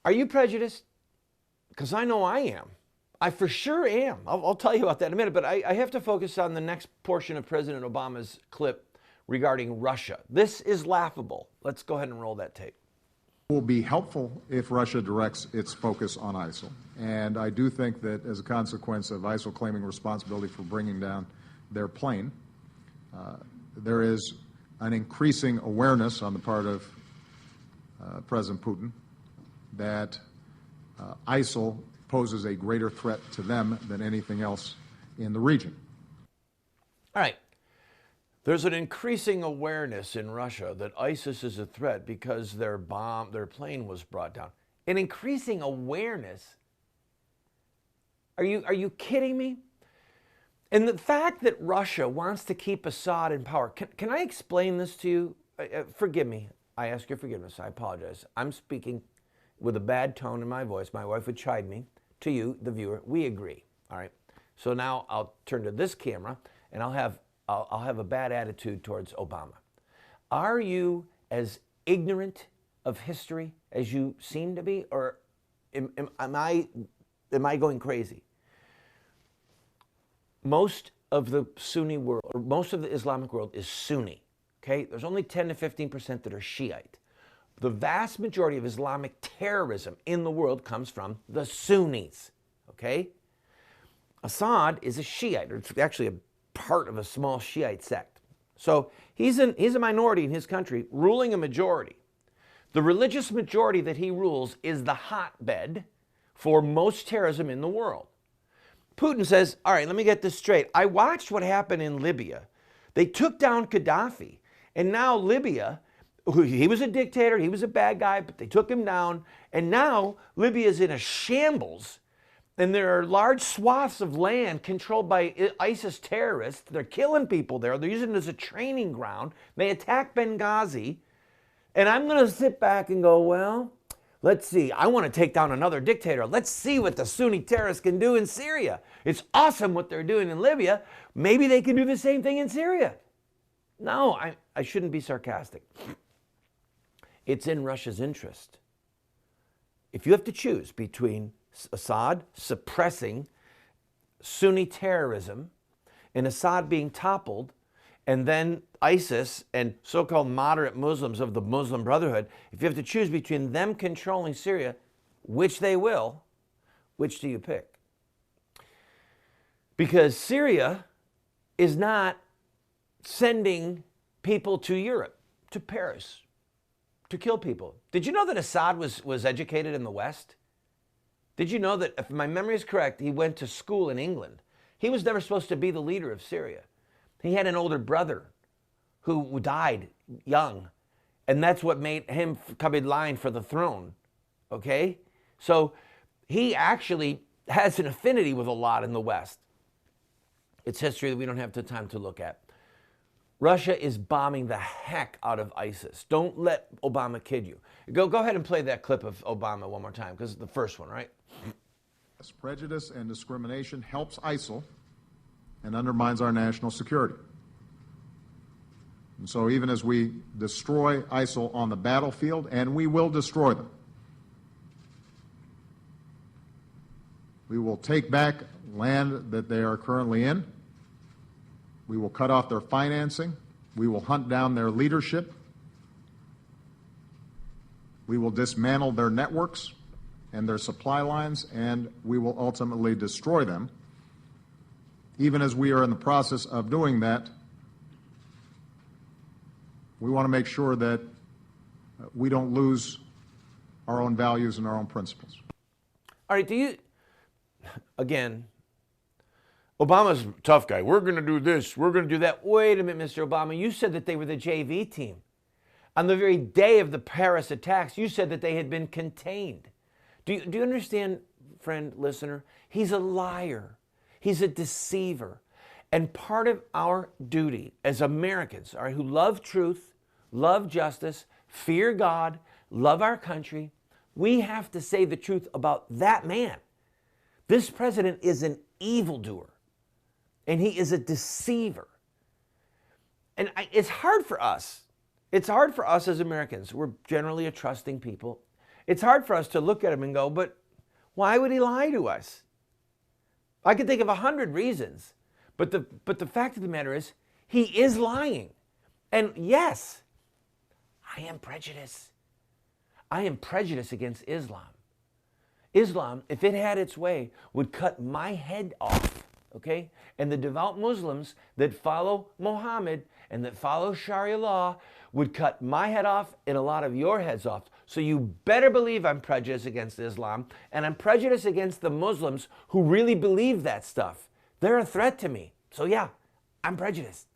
Are you prejudiced? Because I know I am. I for sure am. I'll tell you about that in a minute, but I have to focus on the next portion of President Obama's clip regarding Russia. This is laughable. Let's go ahead and roll that tape. It will be helpful if Russia directs its focus on ISIL. And I do think that as a consequence of ISIL claiming responsibility for bringing down their plane, there is an increasing awareness on the part of President Putin that ISIL poses a greater threat to them than anything else in the region. All right. There's an increasing awareness in Russia that ISIS is a threat because their plane was brought down. An increasing awareness? Are you kidding me? And the fact that Russia wants to keep Assad in power, can I explain this to you? Forgive me. I ask your forgiveness. I apologize. I'm speaking with a bad tone in my voice. My wife would chide me. To you, the viewer, we agree. All right. So now I'll turn to this camera and I'll have a bad attitude towards Obama. Are you as ignorant of history as you seem to be, or am I going crazy? Most of the Sunni world, or most of the Islamic world, is Sunni. Okay, there's only 10 to 15% that are Shiite. The vast majority of Islamic terrorism in the world comes from the Sunnis. Okay, Assad is a Shiite, or it's actually a part of a small Shiite sect. So he's a minority in his country, ruling a majority. The religious majority that he rules is the hotbed for most terrorism in the world. Putin says, all right, let me get this straight. I watched what happened in Libya. They took down Gaddafi, and now Libya, he was a dictator, he was a bad guy, but they took him down, and now Libya is in a shambles. And there are large swaths of land controlled by ISIS terrorists. They're killing people there. They're using it as a training ground. They attack Benghazi. And I'm going to sit back and go, well, let's see. I want to take down another dictator. Let's see what the Sunni terrorists can do in Syria. It's awesome what they're doing in Libya. Maybe they can do the same thing in Syria. No, I shouldn't be sarcastic. It's in Russia's interest. If you have to choose between Assad suppressing Sunni terrorism and Assad being toppled, and then ISIS and so-called moderate Muslims of the Muslim Brotherhood, if you have to choose between them controlling Syria, which they will, which do you pick? Because Syria is not sending people to Europe, to Paris, to kill people. Did you know that Assad was educated in the West? Did you know that, if my memory is correct, he went to school in England? He was never supposed to be the leader of Syria. He had an older brother who died young, and that's what made him come in line for the throne, okay? So he actually has an affinity with a lot in the West. It's history that we don't have the time to look at. Russia is bombing the heck out of ISIS. Don't let Obama kid you. Go ahead and play that clip of Obama one more time, because it's the first one, right? Prejudice and discrimination helps ISIL and undermines our national security. And so even as we destroy ISIL on the battlefield, and we will destroy them, we will take back land that they are currently in. We will cut off their financing. We will hunt down their leadership. We will dismantle their networks and their supply lines, and we will ultimately destroy them. Even as we are in the process of doing that, we want to make sure that we don't lose our own values and our own principles. All right, again, Obama's a tough guy. We're going to do this. We're going to do that. Wait a minute, Mr. Obama. You said that they were the JV team. On the very day of the Paris attacks, you said that they had been contained. Do you understand, friend, listener? He's a liar. He's a deceiver. And part of our duty as Americans, all right, who love truth, love justice, fear God, love our country, we have to say the truth about that man. This president is an evildoer. And he is a deceiver. And it's hard for us. It's hard for us as Americans. We're generally a trusting people. it's hard for us to look at him and go, but why would he lie to us? I could think of 100 reasons, but the fact of the matter is, he is lying. And yes, I am prejudiced. I am prejudiced against Islam. Islam, if it had its way, would cut my head off, okay? And the devout Muslims that follow Muhammad and that follow Sharia law would cut my head off and a lot of your heads off. So you better believe I'm prejudiced against Islam, and I'm prejudiced against the Muslims who really believe that stuff. They're a threat to me. So yeah, I'm prejudiced.